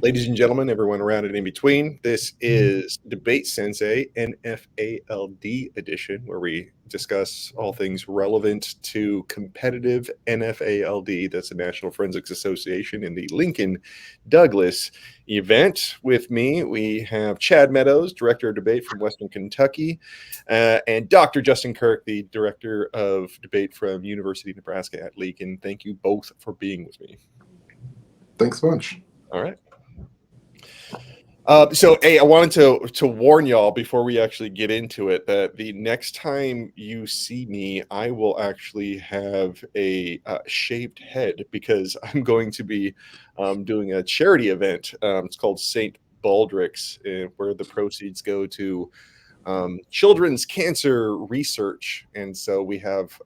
Ladies and gentlemen, everyone around and in between, this is DebateSensei NFA LD edition, where we discuss all things relevant to competitive NFA LD. That's the National Forensics Association in the Lincoln Douglas event. With me, we have Chad Meadows, Director of Debate from Western Kentucky, and Dr. Justin Kirk, the Director of Debate from University of Nebraska at Lincoln. Thank you both for being with me. Thanks a bunch. All right. So, I wanted to warn y'all before we actually get into it that the next time you see me, I will actually have a shaved head because I'm going to be doing a charity event. It's called St. Baldrick's, where the proceeds go to children's cancer research. And so we have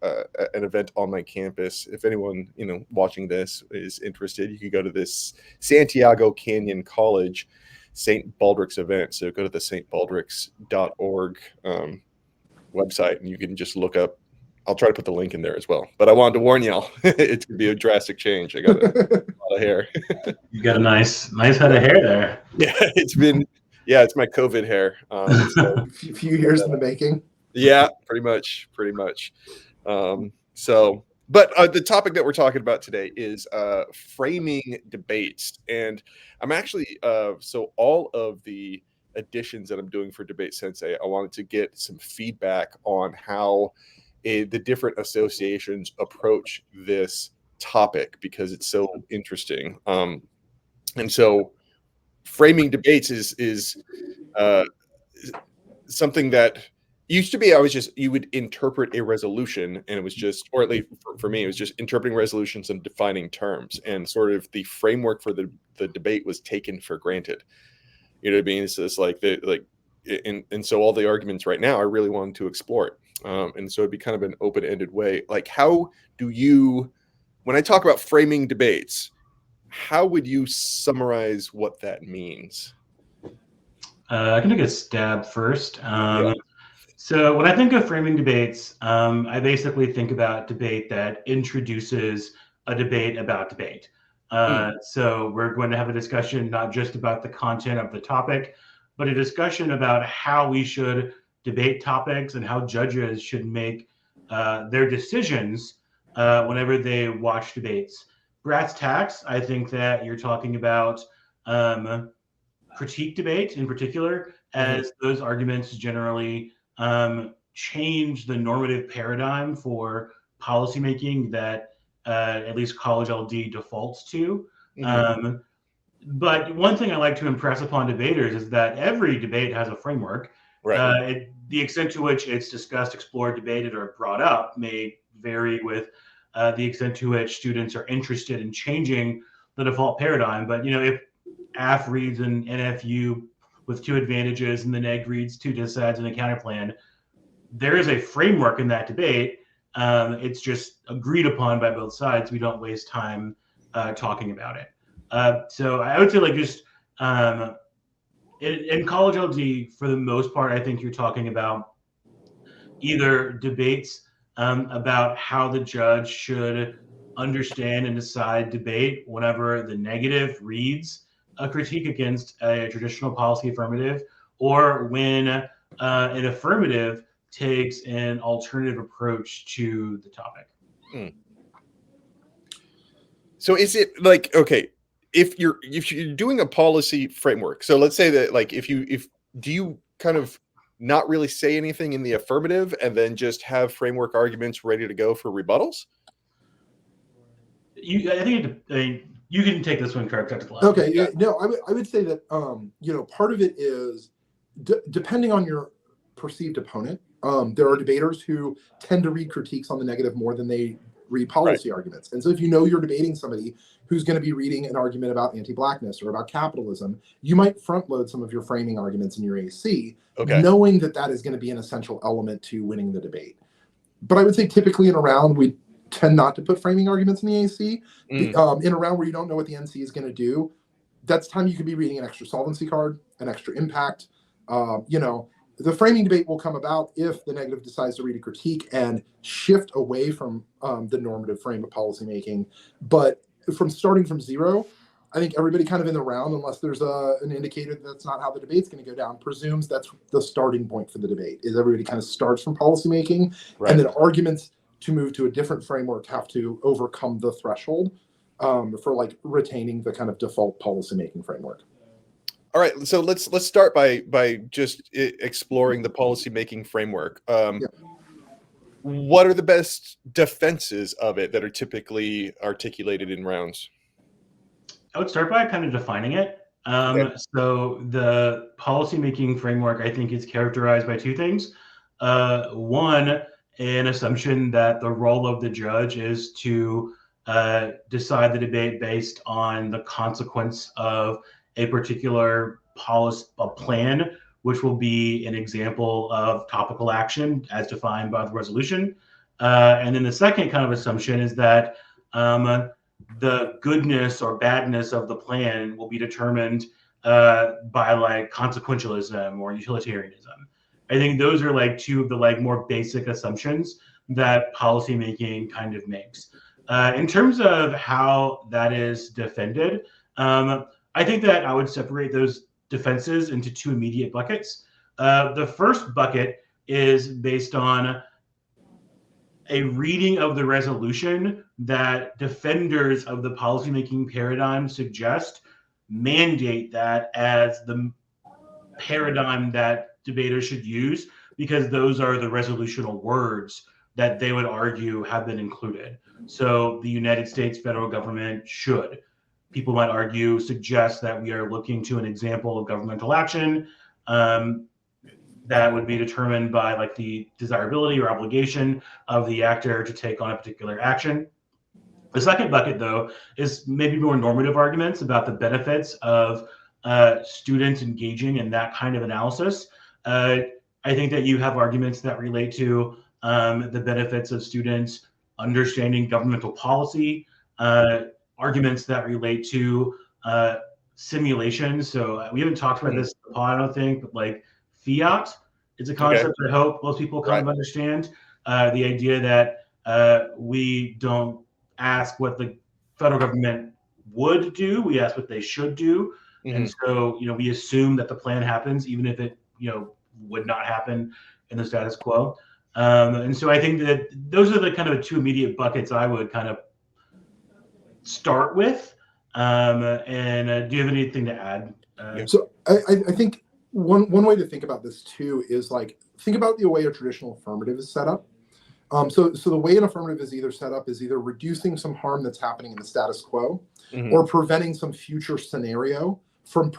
an event on my campus. If anyone watching this is interested, you can go to this Santiago Canyon College St. Baldrick's event. So go to the stbaldricks.org website and you can just look up. I'll try to put the link in there as well. But I wanted to warn y'all, it's going to be a drastic change. I got a lot of hair. You got a nice head of hair there. Yeah, it's my COVID hair. So, a few years in the making. Yeah, pretty much. But the topic that we're talking about today is framing debates. And I'm actually, so all of the editions that I'm doing for DebateSensei, I wanted to get some feedback on how the different associations approach this topic because it's so interesting. And so framing debates is something that used to be, you would interpret a resolution and it was just, or at least for me, it was just interpreting resolutions and defining terms, and sort of the framework for the debate was taken for granted. You know what I mean? It's just and so all the arguments right now, I really wanted to explore it. And so it'd be kind of an open-ended way. Like, how do you, when I talk about framing debates, how would you summarize what that means? I can take a stab first. So when I think of framing debates, I basically think about debate that introduces a debate about debate. So we're going to have a discussion not just about the content of the topic, but a discussion about how we should debate topics and how judges should make their decisions whenever they watch debates. Brass tacks, I think that you're talking about critique debate in particular, as those arguments generally change the normative paradigm for policymaking that at least college LD defaults to. But one thing I like to impress upon debaters is that every debate has a framework. Right. The extent to which it's discussed, explored, debated, or brought up may vary with the extent to which students are interested in changing the default paradigm. But if AF reads an NFU with two advantages and the neg reads two disides and a counterplan, there is a framework in that debate. It's just agreed upon by both sides. We don't waste time talking about it. So I would say in college LD, for the most part, I think you're talking about either debates about how the judge should understand and decide debate whenever the negative reads a critique against a traditional policy affirmative, or when an affirmative takes an alternative approach to the topic. So is it like, okay, if you're doing a policy framework, so let's say that do you kind of not really say anything in the affirmative and then just have framework arguments ready to go for rebuttals? You can take this one, Kirk. Okay. Yeah. No, I would say that part of it is depending on your perceived opponent. There are debaters who tend to read critiques on the negative more than they read policy arguments. And so if you know you're debating somebody who's going to be reading an argument about anti-blackness or about capitalism, you might front load some of your framing arguments in your AC, knowing that that is going to be an essential element to winning the debate. But I would say typically in a round, we tend not to put framing arguments in the AC. In a round where you don't know what the NC is going to do, that's time you could be reading an extra solvency card, an extra impact. The framing debate will come about if the negative decides to read a critique and shift away from the normative frame of policymaking. But from starting from zero, I think everybody kind of in the round, unless there's an indicator that's not how the debate's going to go down, presumes that's the starting point for the debate, is everybody kind of starts from policymaking, and then arguments to move to a different framework have to overcome the threshold for like retaining the kind of default policymaking framework. All right, so let's start by just exploring the policymaking framework. What are the best defenses of it that are typically articulated in rounds? I would start by kind of defining it. So the policymaking framework, I think, is characterized by two things. One, an assumption that the role of the judge is to decide the debate based on the consequence of a particular plan, which will be an example of topical action as defined by the resolution. And then the second kind of assumption is that the goodness or badness of the plan will be determined by like consequentialism or utilitarianism. I think those are like two of the like more basic assumptions that policymaking kind of makes. In terms of how that is defended, I think that I would separate those defenses into two immediate buckets. The first bucket is based on a reading of the resolution that defenders of the policymaking paradigm suggest mandate that as the paradigm that debaters should use, because those are the resolutional words that they would argue have been included. So the United States federal government should. People might argue, suggest that we are looking to an example of governmental action that would be determined by like the desirability or obligation of the actor to take on a particular action. The second bucket, though, is maybe more normative arguments about the benefits of students engaging in that kind of analysis. I think that you have arguments that relate to the benefits of students understanding governmental policy, arguments that relate to simulation. So we haven't talked about this in the pod, I don't think, but like fiat is a concept I hope most people kind of understand. The idea that we don't ask what the federal government would do, we ask what they should do. And so, we assume that the plan happens, even if it, would not happen in the status quo. And so I think that those are the kind of two immediate buckets I would kind of start with. And do you have anything to add? So I think one way to think about this too is like, think about the way a traditional affirmative is set up. So the way an affirmative is either set up is either reducing some harm that's happening in the status quo or preventing some future scenario from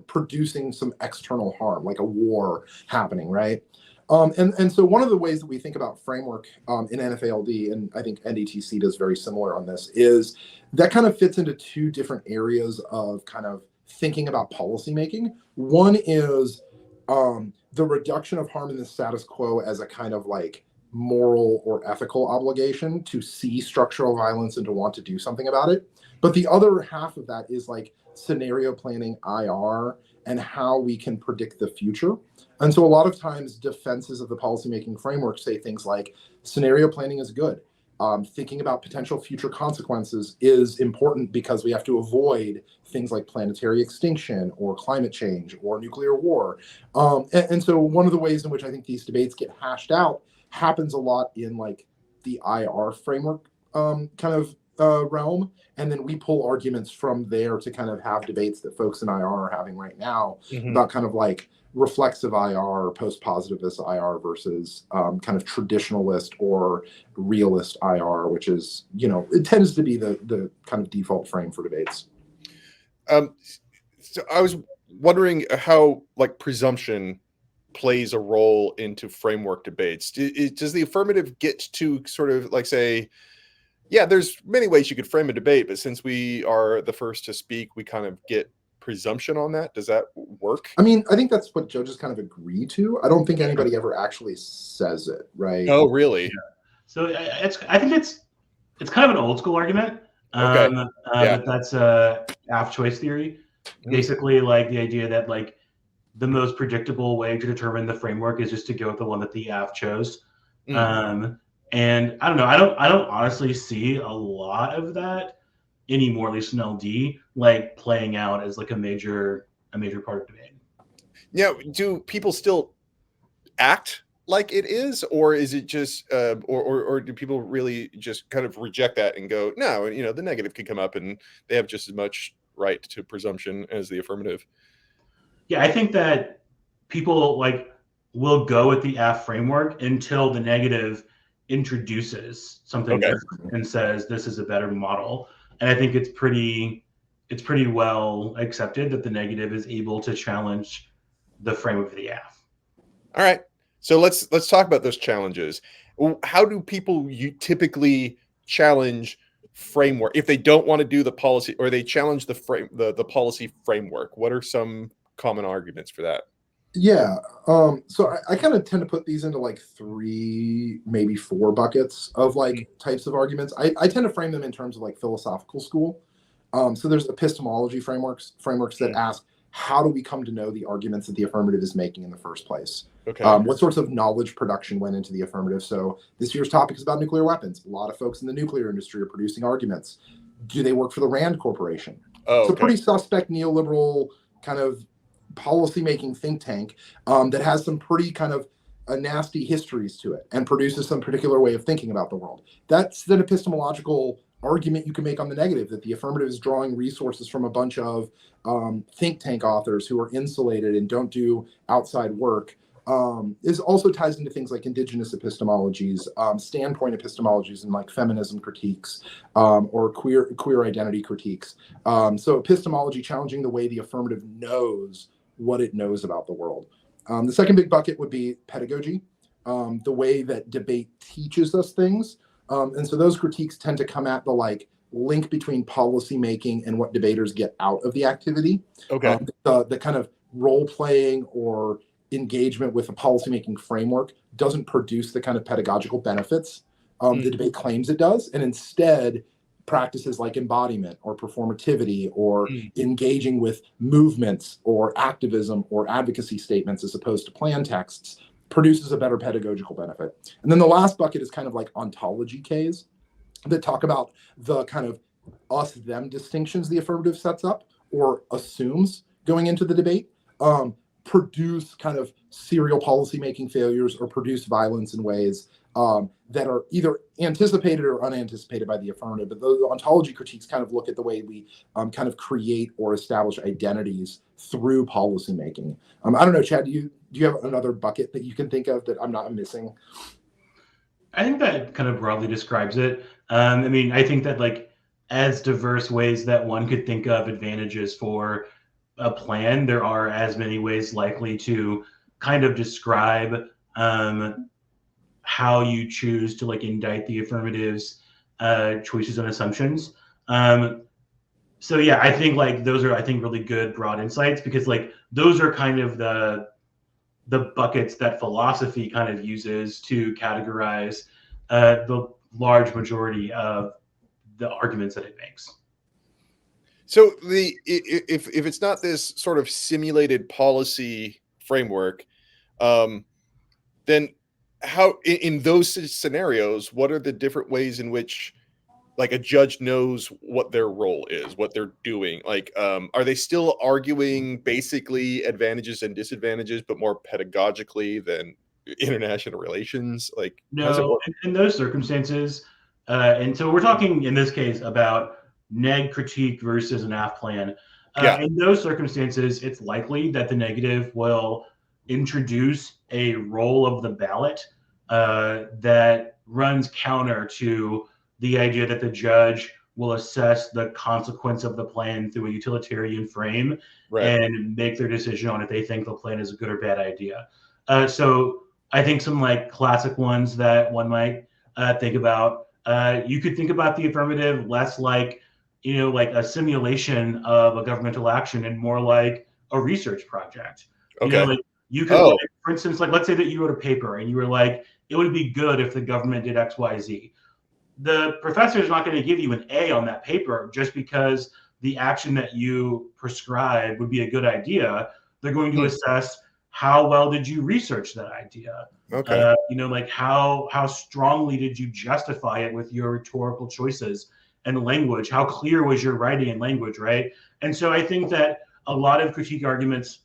producing some external harm, like a war happening, right? And so one of the ways that we think about framework in NFA LD, and I think NDTC does very similar on this, is that kind of fits into two different areas of kind of thinking about policymaking. One is the reduction of harm in the status quo as a kind of like moral or ethical obligation to see structural violence and to want to do something about it. But the other half of that is like scenario planning, IR, and how we can predict the future. And so a lot of times defenses of the policymaking framework say things like scenario planning is good. Thinking about potential future consequences is important because we have to avoid things like planetary extinction or climate change or nuclear war. And so one of the ways in which I think these debates get hashed out happens a lot in like the IR framework kind of realm. And then we pull arguments from there to kind of have debates that folks in IR are having right now about kind of like reflexive IR or post-positivist IR versus kind of traditionalist or realist IR, which is, it tends to be the kind of default frame for debates. So I was wondering how like presumption plays a role into framework debates. Does the affirmative get to sort of like say, Yeah, there's many ways you could frame a debate, but since we are the first to speak, we kind of get presumption on that. Does that work? I mean, I think that's what judges kind of agree to. I don't think anybody ever actually says it, right? Oh, really? So I think it's kind of an old school argument. Okay. Yeah. But that's AF choice theory. Mm. Basically, like the idea that like the most predictable way to determine the framework is just to go with the one that the AF chose. And I don't know. I don't honestly see a lot of that anymore, at least in LD, like playing out as like a major part of debate. Yeah. Do people still act like it is, or is it just, or do people really just kind of reject that and go, no, you know, the negative could come up and they have just as much right to presumption as the affirmative? Yeah, I think that people like will go with the AF framework until the negative introduces something different and says this is a better model. And I think it's pretty well accepted that the negative is able to challenge the framework of the AF. All right. So let's talk about those challenges. How do people typically challenge framework if they don't want to do the policy, or they challenge the policy framework? What are some common arguments for that? Yeah. So I kind of tend to put these into like 3, maybe 4 buckets of like types of arguments. I tend to frame them in terms of like philosophical school. So there's epistemology frameworks that ask, how do we come to know the arguments that the affirmative is making in the first place? Okay. What sorts of knowledge production went into the affirmative? So this year's topic is about nuclear weapons. A lot of folks in the nuclear industry are producing arguments. Do they work for the Rand Corporation? Oh, it's a pretty suspect neoliberal kind of policymaking think tank that has some pretty kind of nasty histories to it and produces some particular way of thinking about the world. That's an epistemological argument you can make on the negative, that the affirmative is drawing resources from a bunch of think tank authors who are insulated and don't do outside work. Is also ties into things like indigenous epistemologies, standpoint epistemologies, and like feminism critiques or queer identity critiques. So epistemology challenging the way the affirmative knows what it knows about the world. The second big bucket would be pedagogy, the way that debate teaches us things. And so those critiques tend to come at the like link between policy making and what debaters get out of the activity. Okay. The kind of role playing or engagement with a policymaking framework doesn't produce the kind of pedagogical benefits the debate claims it does, and instead practices like embodiment or performativity or engaging with movements or activism or advocacy statements as opposed to plan texts produces a better pedagogical benefit. And then the last bucket is kind of like ontology Ks that talk about the kind of us-them distinctions the affirmative sets up or assumes going into the debate, produce kind of serial policymaking failures or produce violence in ways that are either anticipated or unanticipated by the affirmative. But those ontology critiques kind of look at the way we kind of create or establish identities through policymaking. I don't know, Chad, do you have another bucket that you can think of that I'm not missing? I think that kind of broadly describes it. I mean, I think that like as diverse ways that one could think of advantages for a plan, there are as many ways likely to kind of describe how you choose to like indict the affirmative's choices and assumptions. So yeah, I think like those are, I think, really good broad insights, because like those are kind of the buckets that philosophy kind of uses to categorize the large majority of the arguments that it makes. So if it's not this sort of simulated policy framework, then how in those scenarios, what are the different ways in which like a judge knows what their role is, what they're doing? Like, are they still arguing basically advantages and disadvantages, but more pedagogically than international relations? Like, no, in those circumstances, and so we're talking in this case about neg critique versus an AF plan. In those circumstances, it's likely that the negative will introduce a role of the ballot that runs counter to the idea that the judge will assess the consequence of the plan through a utilitarian frame and make their decision on if they think the plan is a good or bad idea. So I think some like classic ones that one might think about You could think about the affirmative less like, like a simulation of a governmental action and more like a research project. Okay. Like you could, like, for instance, like let's say that you wrote a paper and you were like, it would be good if the government did X, Y, Z. The professor is not going to give you an A on that paper just because the action that you prescribe would be a good idea. They're going to assess how well did you research that idea. Okay. Like how strongly did you justify it with your rhetorical choices and language? How clear was your writing and language, right? And so I think that a lot of critique arguments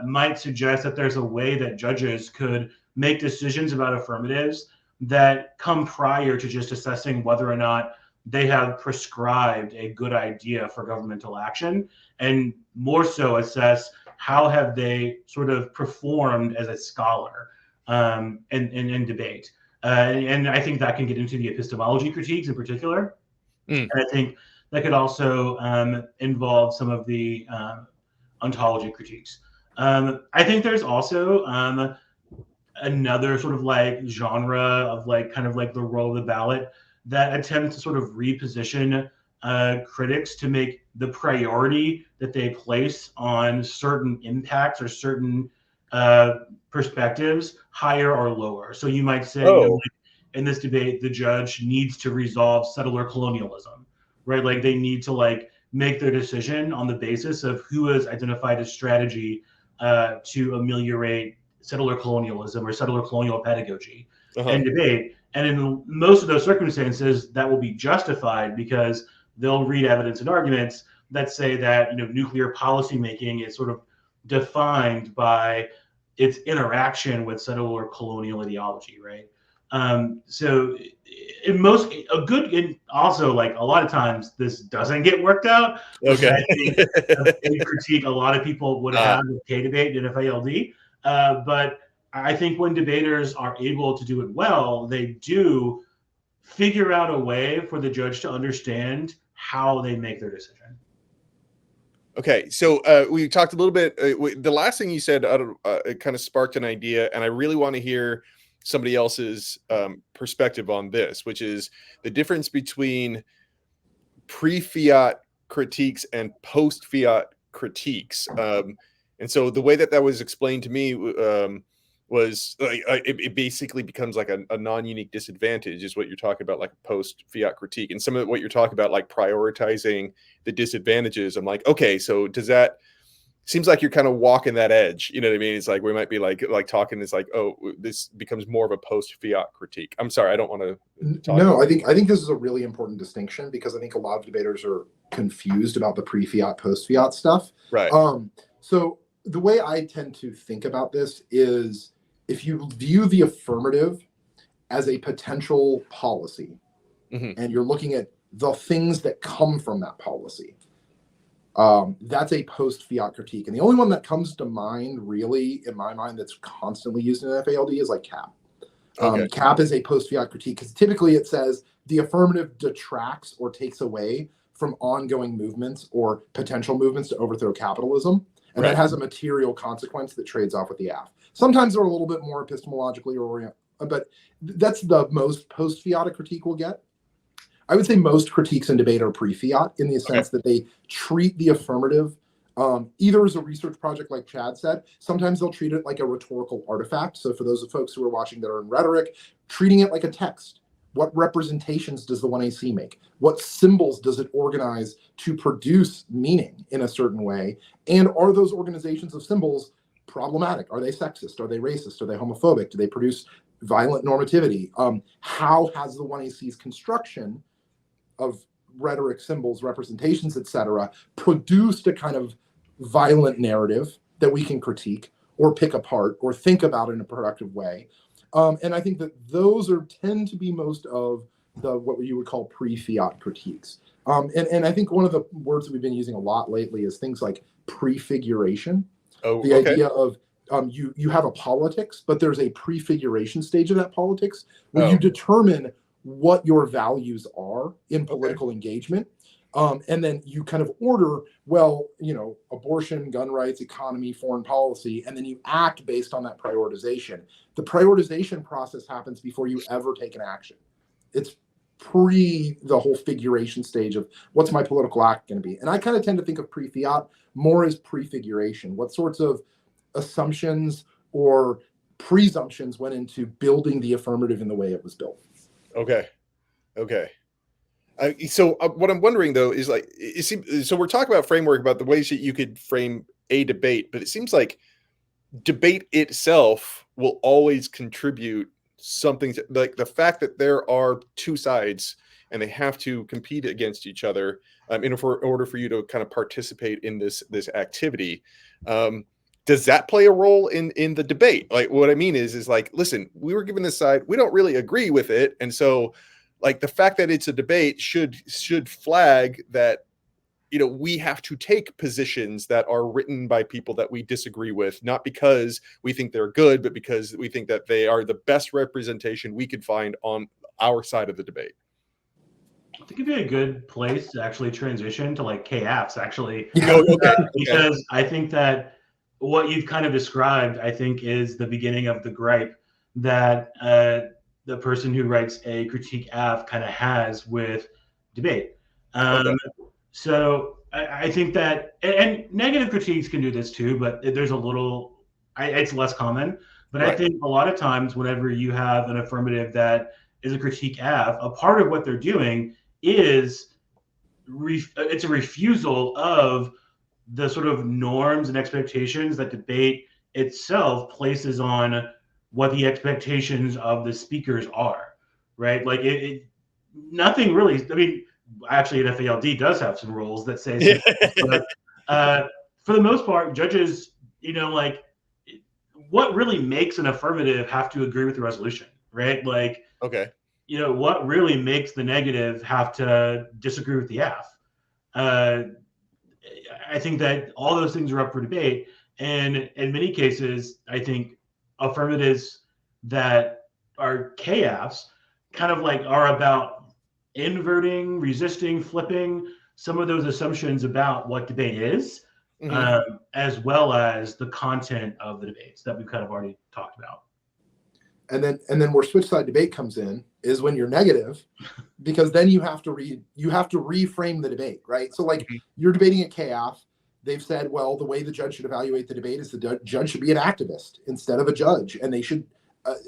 might suggest that there's a way that judges could make decisions about affirmatives that come prior to just assessing whether or not they have prescribed a good idea for governmental action, and more so assess how have they sort of performed as a scholar in debate. And I think that can get into the epistemology critiques in particular. And I think that could also involve some of the ontology critiques. I think there's also another sort of like genre of like kind of like the role of the ballot that attempts to sort of reposition critics to make the priority that they place on certain impacts or certain perspectives higher or lower. So you might say, like, in this debate, the judge needs to resolve settler colonialism, right? Like they need to like make their decision on the basis of who has identified a strategy to ameliorate settler colonialism or settler colonial pedagogy and debate. And in most of those circumstances, that will be justified because they'll read evidence and arguments that say that nuclear policymaking is sort of defined by its interaction with settler colonial ideology, right? So in most a good and also like a lot of times this doesn't get worked out. Okay. I think a big critique a lot of people would have with K-debate and NFA LD. But I think when debaters are able to do it well, they do figure out a way for the judge to understand how they make their decision. Okay, so we talked a little bit. The last thing you said it kind of sparked an idea, and I really want to hear somebody else's perspective on this, which is the difference between pre-fiat critiques and post-fiat critiques. And so the way that was explained to me was like it basically becomes like a non-unique disadvantage is what you're talking about, like post-fiat critique. And some of what you're talking about, like prioritizing the disadvantages, I'm like, okay, so does that seems like you're kind of walking that edge, you know what I mean? It's like we might be like talking, it's like, oh, this becomes more of a post-fiat critique. I'm sorry, I don't want to talk. No, I think this is a really important distinction because I think a lot of debaters are confused about the pre-fiat, post-fiat stuff. Right. So the way I tend to think about this is if you view the affirmative as a potential policy, and you're looking at the things that come from that policy, that's a post-fiat critique. And the only one that comes to mind, really, in my mind, that's constantly used in NFA LD is like CAP. CAP is a post-fiat critique because typically it says the affirmative detracts or takes away from ongoing movements or potential movements to overthrow capitalism. And that has a material consequence that trades off with the AF. Sometimes they're a little bit more epistemologically oriented, but that's the most post-fiat critique we'll get. I would say most critiques in debate are pre-fiat in the sense that they treat the affirmative either as a research project, like Chad said. Sometimes they'll treat it like a rhetorical artifact. So for those of folks who are watching that are in rhetoric, treating it like a text. What representations does the 1AC make? What symbols does it organize to produce meaning in a certain way? And are those organizations of symbols problematic? Are they sexist? Are they racist? Are they homophobic? Do they produce violent normativity? How has the 1AC's construction of rhetoric, symbols, representations, etc., produced a kind of violent narrative that we can critique or pick apart or think about in a productive way? And I think that those tend to be most of the what you would call pre-fiat critiques. And I think one of the words that we've been using a lot lately is things like prefiguration. The idea of you have a politics, but there's a prefiguration stage of that politics where you determine what your values are in political engagement. And then you kind of order, abortion, gun rights, economy, foreign policy, and then you act based on that prioritization. The prioritization process happens before you ever take an action. It's pre the whole figuration stage of what's my political act going to be. And I kind of tend to think of pre-fiat more as prefiguration. What sorts of assumptions or presumptions went into building the affirmative in the way it was built? Okay. So what I'm wondering though is like, so we're talking about framework, about the ways that you could frame a debate, but it seems like debate itself will always contribute something to, like the fact that there are two sides and they have to compete against each other in order for you to kind of participate in this activity. Does that play a role in the debate? Like, what I mean is like, listen, we were given this side, we don't really agree with it, and so like the fact that it's a debate should flag that, you know, we have to take positions that are written by people that we disagree with, not because we think they're good, but because we think that they are the best representation we could find on our side of the debate. I think it'd be a good place to actually transition to like KFs, actually. Okay. Because I think that what you've kind of described, I think, is the beginning of the gripe that the person who writes a critique AF kind of has with debate. So I think that, and negative critiques can do this too, but there's a little, it's less common. But right. I think a lot of times whenever you have an affirmative that is a critique AF, a part of what they're doing is it's a refusal of the sort of norms and expectations that debate itself places on what the expectations of the speakers are, right? Like nothing really, I mean, actually NFA LD does have some rules that say, but for the most part, judges, you know, like what really makes an affirmative have to agree with the resolution, right? Like, okay, you know, what really makes the negative have to disagree with the F? I think that all those things are up for debate. And in many cases, I think affirmatives that are KFs kind of like are about inverting, resisting, flipping some of those assumptions about what debate is, as well as the content of the debates that we've kind of already talked about. And then where switch side debate comes in is when you're negative, because then you have to reframe the debate, right? So like you're debating at KF, they've said, well, the way the judge should evaluate the debate is the judge should be an activist instead of a judge, and they should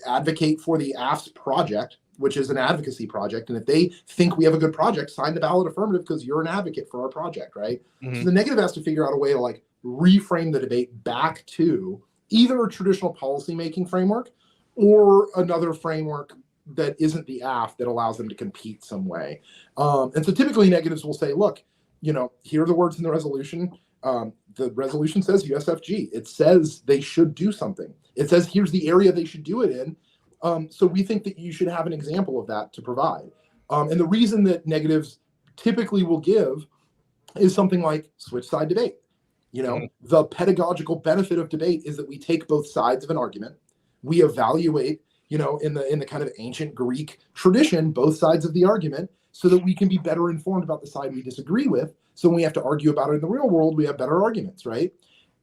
advocate for the AF's project, which is an advocacy project. And if they think we have a good project, sign the ballot affirmative because you're an advocate for our project, right? So the negative has to figure out a way to like reframe the debate back to either a traditional policymaking framework or another framework that isn't the AF that allows them to compete some way. And so typically negatives will say, look, you know, here are the words in the resolution. The resolution says USFG. It says they should do something. It says here's the area they should do it in. So we think that you should have an example of that to provide. And the reason that negatives typically will give is something like switch side debate. You know, the pedagogical benefit of debate is that we take both sides of an argument. We evaluate, you know, in the kind of ancient Greek tradition, both sides of the argument so that we can be better informed about the side we disagree with. So when we have to argue about it in the real world, we have better arguments, right?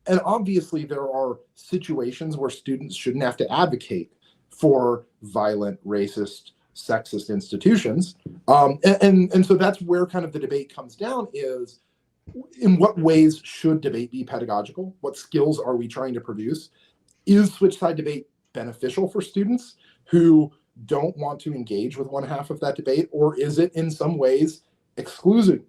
And obviously there are situations where students shouldn't have to advocate for violent, racist, sexist institutions. And so that's where kind of the debate comes down is, in what ways should debate be pedagogical? What skills are we trying to produce? Is switch side debate beneficial for students who don't want to engage with one half of that debate? Or is it in some ways exclusive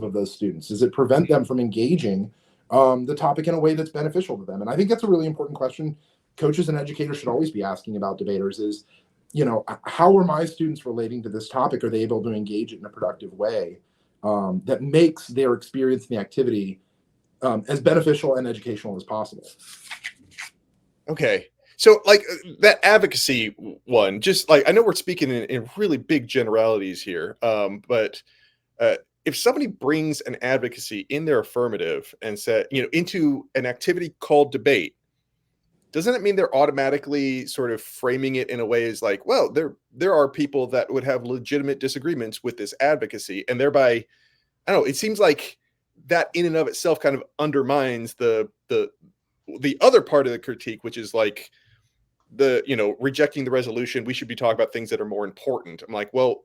of those students? Does it prevent them from engaging the topic in a way that's beneficial to them? And I think that's a really important question coaches and educators should always be asking about debaters is, you know, how are my students relating to this topic? Are they able to engage it in a productive way that makes their experience in the activity as beneficial and educational as possible? Okay. So like that advocacy one, just like, I know we're speaking in really big generalities here, but if somebody brings an advocacy in their affirmative and said, you know, into an activity called debate, doesn't it mean they're automatically sort of framing it in a way as like, well, there are people that would have legitimate disagreements with this advocacy, and thereby, I don't know, it seems like that in and of itself kind of undermines the other part of the critique, which is like the, you know, rejecting the resolution. We should be talking about things that are more important. I'm like, well,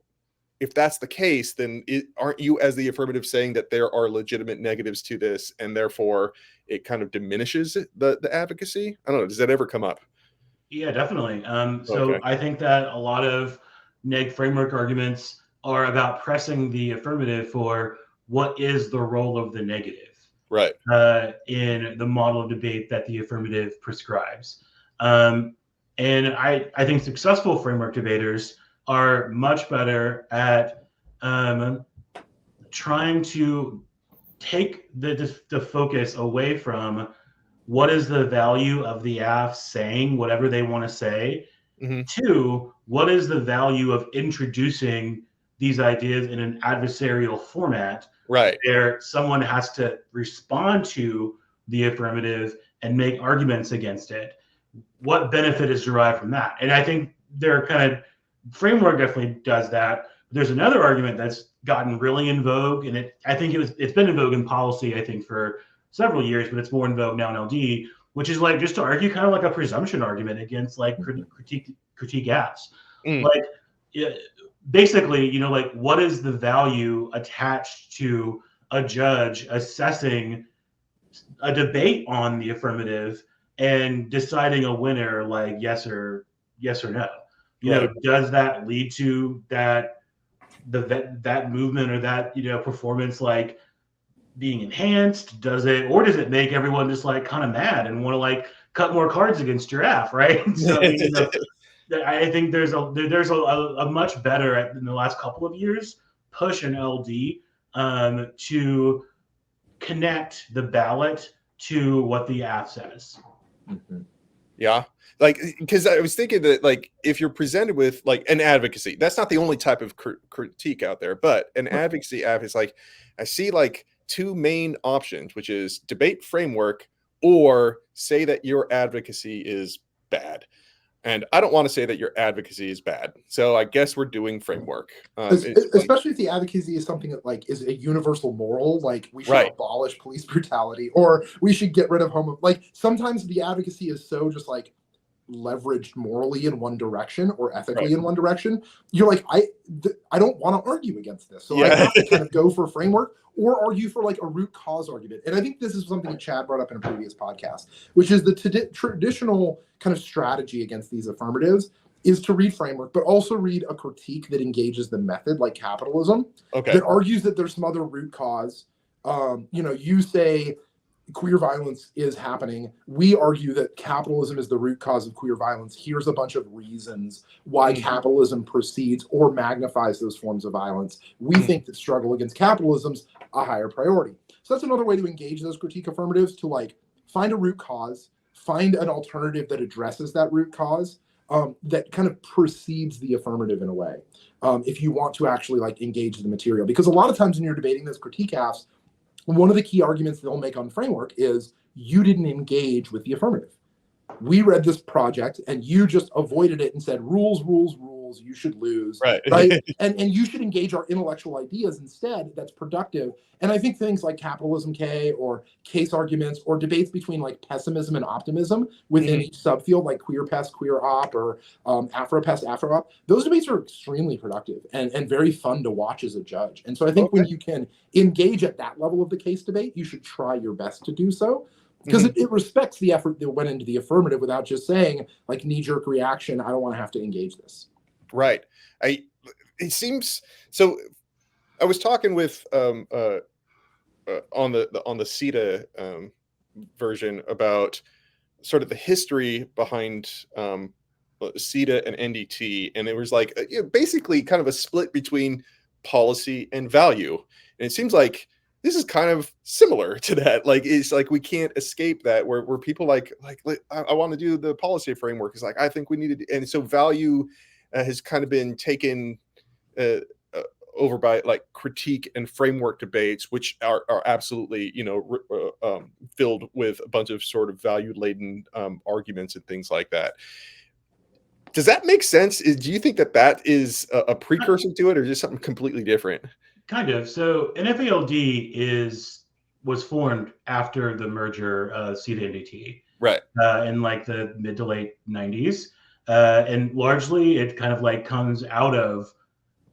if that's the case, then aren't you as the affirmative saying that there are legitimate negatives to this, and therefore it kind of diminishes the advocacy? I don't know. Does that ever come up? Yeah, definitely. So Okay. I think that a lot of neg framework arguments are about pressing the affirmative for what is the role of the negative Right. in the model of debate that the affirmative prescribes. And I think successful framework debaters are much better at trying to take the focus away from what is the value of the AF saying whatever they want to say, to what is the value of introducing these ideas in an adversarial format, Right. where someone has to respond to the affirmative and make arguments against it. What benefit is derived from that? And I think their kind of framework definitely does that. There's another argument that's gotten really in vogue, and it's been in vogue in policy, I think, for several years, but it's more in vogue now in LD, which is like just to argue kind of like a presumption argument against like critique apps. Like basically, like what is the value attached to a judge assessing a debate on the affirmative and deciding a winner, like yes or no? Does that lead to that movement or that performance like being enhanced? Does it make everyone just like kind of mad and want to like cut more cards against giraffe, right? So I think there's a much better in the last couple of years push in LD to connect the ballot to what the app says. Yeah, like, because I was thinking that like if you're presented with like an advocacy, that's not the only type of critique out there, but an advocacy app is like, I see like two main options, which is debate framework or say that your advocacy is bad. And I don't want to say that your advocacy is bad. So I guess we're doing framework. Especially if the advocacy is something that like is a universal moral, like we should abolish police brutality, or we should get rid of like sometimes the advocacy is so just like leveraged morally in one direction or ethically in one direction. You're like, I don't want to argue against this. So I have to kind of go for framework or argue for like a root cause argument. And I think this is something that Chad brought up in a previous podcast, which is the traditional kind of strategy against these affirmatives is to read framework, but also read a critique that engages the method, like capitalism, that argues that there's some other root cause. You say queer violence is happening. We argue that capitalism is the root cause of queer violence. Here's a bunch of reasons why capitalism proceeds or magnifies those forms of violence. We think that struggle against capitalism's a higher priority. So that's another way to engage those critique affirmatives, to like find a root cause, find an alternative that addresses that root cause, that kind of precedes the affirmative in a way. If you want to actually like engage the material, because a lot of times when you're debating those critique apps, one of the key arguments they'll make on framework is you didn't engage with the affirmative. We read this project and you just avoided it and said rules, you should lose. Right. And you should engage our intellectual ideas instead. That's productive. And I think things like capitalism K or case arguments or debates between like pessimism and optimism within each subfield, like queer pest, queer op, or Afro pest, Afro op, those debates are extremely productive and very fun to watch as a judge. And so I think when you can engage at that level of the case debate, you should try your best to do so. Because it respects the effort that went into the affirmative without just saying like knee-jerk reaction, I don't want to have to engage this. Right. It seems so. I was talking with on the CETA version about sort of the history behind CETA and NDT, and it was like basically kind of a split between policy and value, and it seems like this is kind of similar to that. Like, it's like we can't escape that where people like I want to do the policy framework. Is like, I think we need to, and so value has kind of been taken over by like critique and framework debates, which are absolutely filled with a bunch of sort of value laden arguments and things like that. Does that make sense? Do you think that is a precursor to it, or just something completely different? Kind of. So NFA LD was formed after the merger of CETA and NDT, right? In like the mid to late 90s, and largely it kind of like comes out of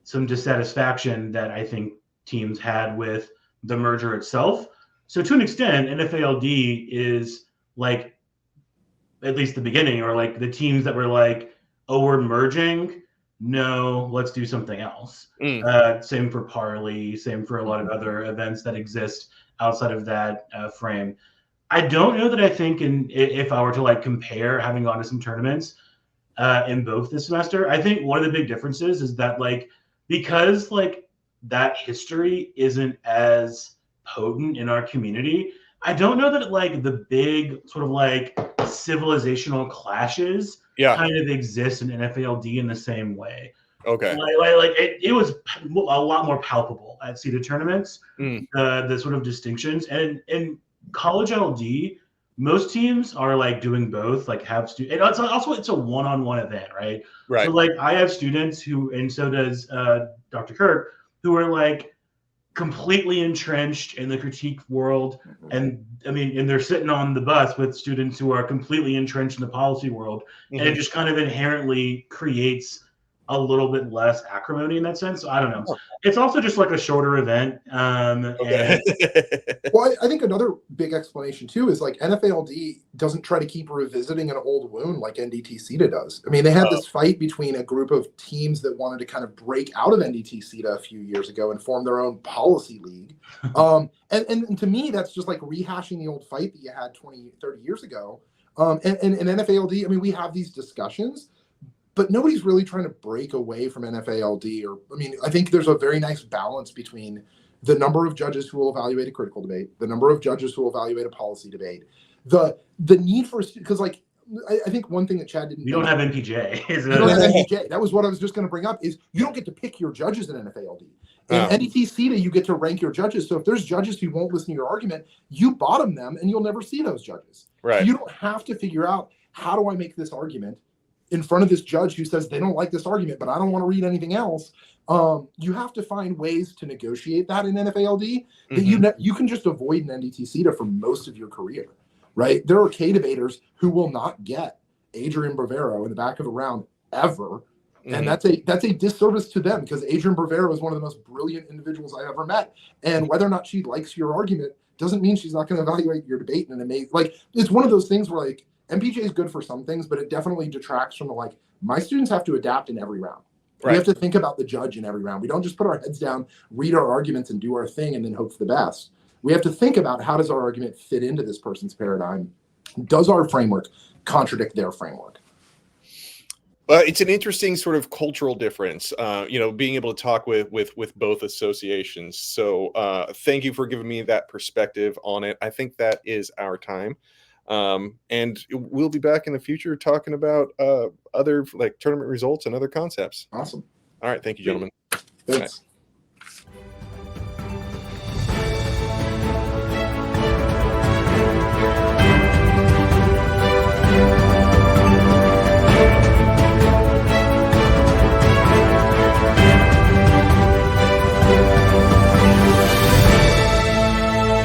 some dissatisfaction that I think teams had with the merger itself. So to an extent, NFA LD is like at least the beginning, or like the teams that were like, oh, we're merging. No, let's do something else. Same for Parley, same for a lot of other events that exist outside of that frame. I don't know that I think if I were to like compare having gone to some tournaments in both this semester, I think one of the big differences is that like, because like that history isn't as potent in our community, I don't know that like the big sort of like civilizational clashes kind of exist in NFALD in the same way. Okay. Like it was a lot more palpable at seeded tournaments, the sort of distinctions. And in college LD, most teams are like doing both, like have students. It's a one-on-one event, right? Right. So like I have students who, and so does Dr. Kirk, who are like completely entrenched in the critique world, and they're sitting on the bus with students who are completely entrenched in the policy world, and it just kind of inherently creates a little bit less acrimony in that sense. So I don't know. It's also just like a shorter event. Well, I think another big explanation too is like NFALD doesn't try to keep revisiting an old wound like NDT-CETA does. I mean, they had this fight between a group of teams that wanted to kind of break out of NDT-CETA a few years ago and form their own policy league. And to me, that's just like rehashing the old fight that you had 20, 30 years ago. And NFALD, I mean, we have these discussions, but nobody's really trying to break away from NFALD. I think there's a very nice balance between the number of judges who will evaluate a critical debate, the number of judges who will evaluate a policy debate, the need for, because like, I think one thing that Chad didn't. You don't have MPJ. You don't have MPJ. That was what I was just going to bring up, is you don't get to pick your judges in NFALD. In NDT-CETA, you get to rank your judges. So if there's judges who won't listen to your argument, you bottom them and you'll never see those judges. Right. So you don't have to figure out, how do I make this argument in front of this judge who says they don't like this argument, but I don't want to read anything else. You have to find ways to negotiate that in NFALD that you can just avoid in NDT-CETA for most of your career, right? There are K debaters who will not get Adrian Bravero in the back of a round ever. And that's a disservice to them, because Adrian Bravero is one of the most brilliant individuals I ever met. And whether or not she likes your argument doesn't mean she's not going to evaluate your debate in an amazing, like, it's one of those things where like MPJ is good for some things, but it definitely detracts from the, like, my students have to adapt in every round. Right. We have to think about the judge in every round. We don't just put our heads down, read our arguments and do our thing and then hope for the best. We have to think about, how does our argument fit into this person's paradigm? Does our framework contradict their framework? It's an interesting sort of cultural difference, being able to talk with both associations. So thank you for giving me that perspective on it. I think that is our time. And we'll be back in the future talking about other like tournament results and other concepts. Awesome. All right. Thank you, gentlemen. Thanks.